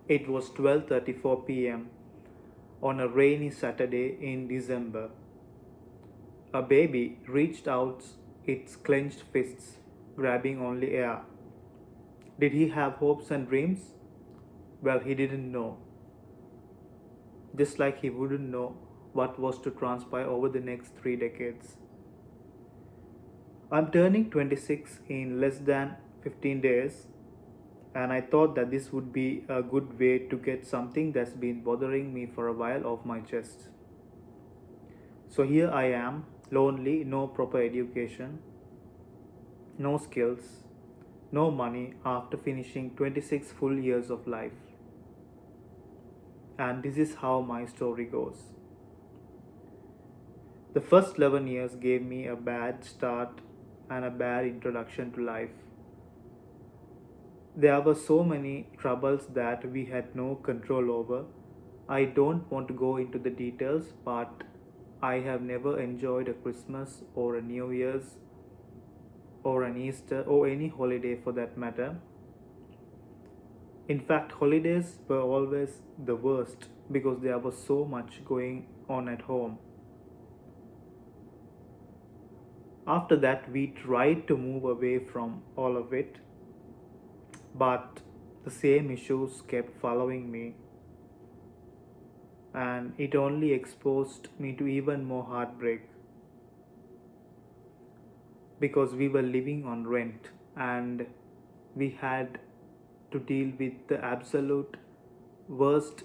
It was 12:34 p.m. on a rainy Saturday in December. A baby reached out its clenched fists, grabbing only air. Did he have hopes and dreams? Well, he didn't know. Just like he wouldn't know what was to transpire over the next 3 decades. I'm turning 26 in less than 15 days, and I thought that this would be a good way to get something that's been bothering me for a while off my chest. So here I am, lonely, no proper education, no skills, no money after finishing 26 full years of life. And this is how my story goes. The first 11 years gave me a bad start and a bad introduction to life. There were so many troubles that we had no control over. I don't want to go into the details, but I have never enjoyed a Christmas or a New Year's or an Easter or any holiday for that matter. In fact, holidays were always the worst because there was so much going on at home. After that, we tried to move away from all of it, but the same issues kept following me, and it only exposed me to even more heartbreak because we were living on rent and we had to deal with the absolute worst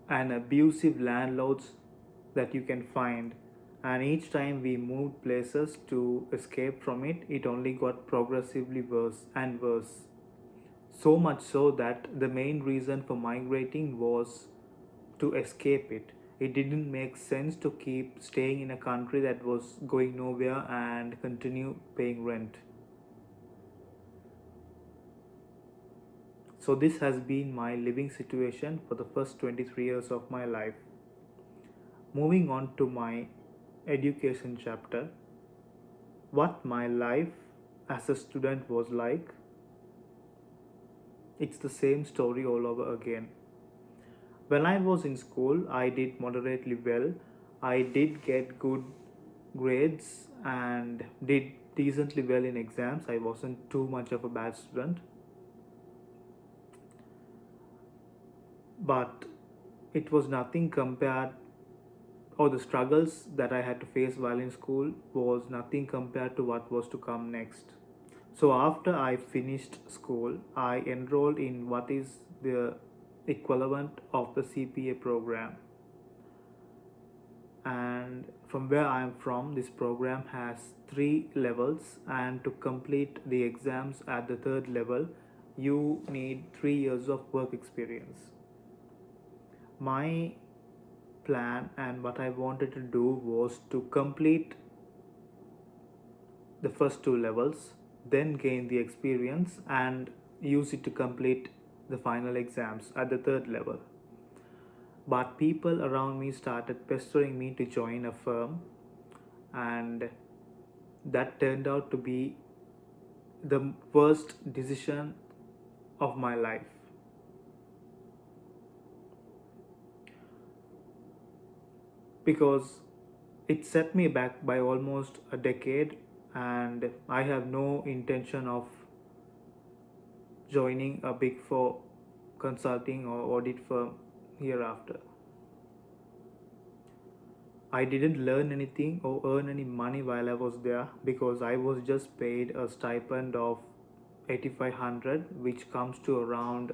and abusive landlords that you can find. And each time we moved places to escape from it, it only got progressively worse and worse. So much so that the main reason for migrating was to escape it. It didn't make sense to keep staying in a country that was going nowhere and continue paying rent. So, this has been my living situation for the first 23 years of my life. Moving on to my education chapter, what my life as a student was like, it's the same story all over again. When I was in school, I did moderately well. I did get good grades and did decently well in exams. I wasn't too much of a bad student. But it was nothing compared, or the struggles that I had to face while in school was nothing compared to what was to come next. So after I finished school, I enrolled in what is the equivalent of the CPA program. And from where I am from, this program has 3 levels, and to complete the exams at the third level, you need 3 years of work experience. My plan and what I wanted to do was to complete the first 2 levels, then gain the experience and use it to complete the final exams at the third level. But people around me started pestering me to join a firm, and that turned out to be the worst decision of my life because it set me back by almost a decade, and I have no intention of joining a big four consulting or audit firm hereafter. I didn't learn anything or earn any money while I was there because I was just paid a stipend of 8500, which comes to around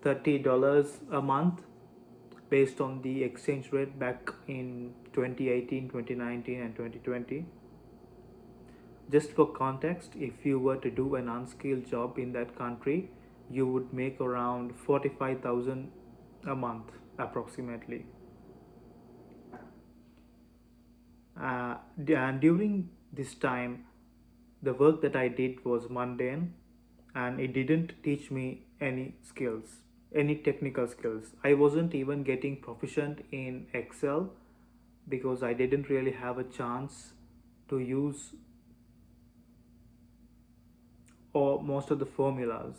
$30 a month based on the exchange rate back in 2018, 2019 and 2020. Just for context, if you were to do an unskilled job in that country, you would make around 45,000 a month approximately. And during this time, the work that I did was mundane and it didn't teach me any skills, any technical skills. I wasn't even getting proficient in Excel because I didn't really have a chance to use or most of the formulas.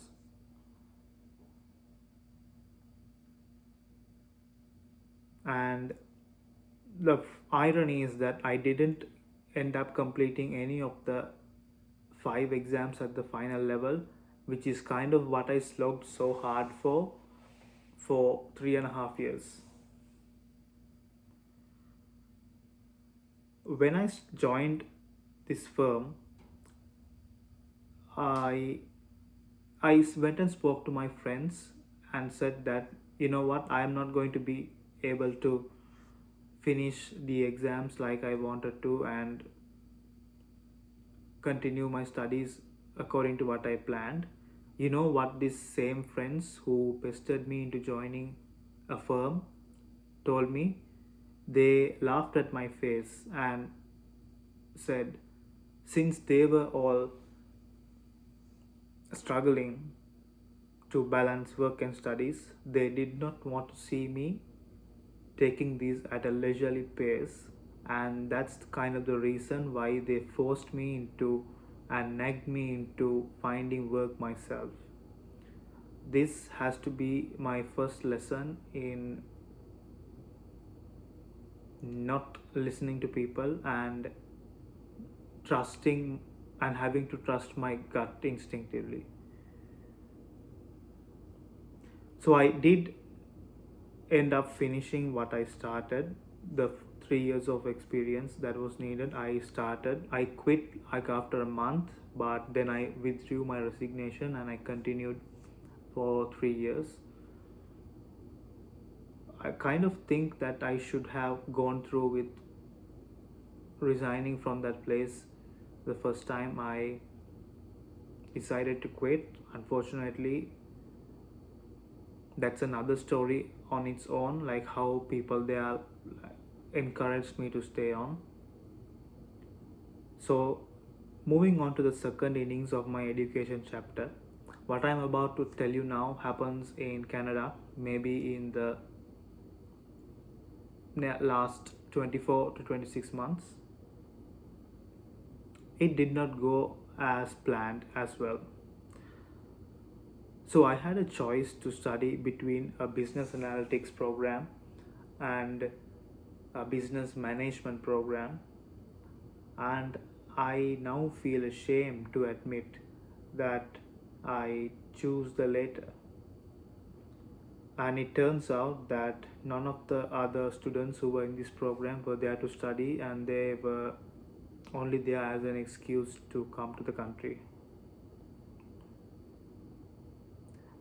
And the irony is that I didn't end up completing any of the 5 exams at the final level, which is kind of what I slogged so hard for 3.5 years. When I joined this firm, I went and spoke to my friends and said that, you know what, I am not going to be able to finish the exams like I wanted to and continue my studies according to what I planned. You know what, these same friends who pestered me into joining a firm told me? They laughed at my face and said, since they were all struggling to balance work and studies, they did not want to see me taking these at a leisurely pace, and that's kind of the reason why they forced me into and nagged me into finding work myself. This has to be my first lesson in not listening to people and trusting and having to trust my gut instinctively. So I did end up finishing what I started. The 3 years of experience that was needed, I quit like after a month, but then I withdrew my resignation and I continued for 3 years. I kind of think that I should have gone through with resigning from that place the first time I decided to quit. Unfortunately, that's another story on its own, like how people they are encouraged me to stay on. So moving on to the second innings of my education chapter, what I'm about to tell you now happens in Canada, maybe in the last 24 to 26 months. It did not go as planned as well. So I had a choice to study between a business analytics program and a business management program, and I now feel ashamed to admit that I choose the later. And it turns out that none of the other students who were in this program were there to study, and they were only there as an excuse to come to the country.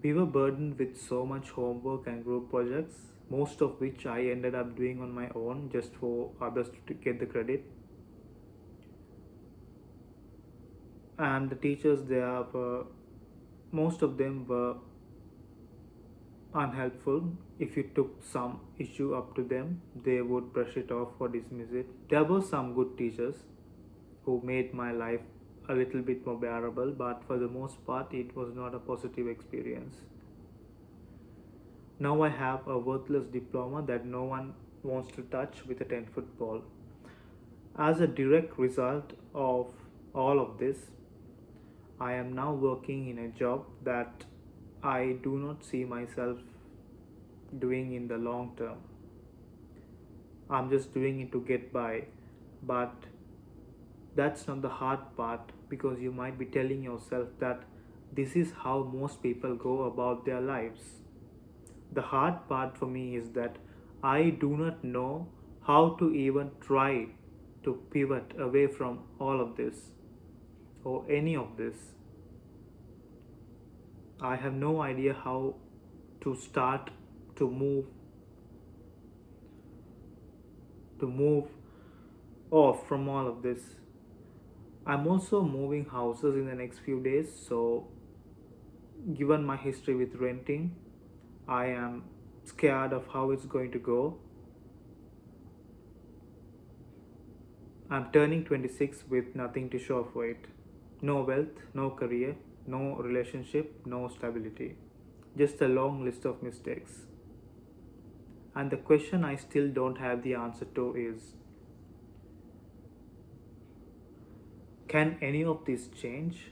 We were burdened with so much homework and group projects, most of which I ended up doing on my own just for others to get the credit. And the teachers there were, most of them were unhelpful. If you took some issue up to them, they would brush it off or dismiss it. There were some good teachers who made my life a little bit more bearable, but for the most part, it was not a positive experience. Now I have a worthless diploma that no one wants to touch with a 10-foot pole. As a direct result of all of this, I am now working in a job that I do not see myself doing in the long term. I'm just doing it to get by, but that's not the hard part, because you might be telling yourself that this is how most people go about their lives. The hard part for me is that I do not know how to even try to pivot away from all of this or any of this. I have no idea how to start to move off from all of this. I'm also moving houses in the next few days, so given my history with renting, I am scared of how it's going to go. I'm turning 26 with nothing to show for it. No wealth, no career, no relationship, no stability. Just a long list of mistakes. And the question I still don't have the answer to is, can any of this change?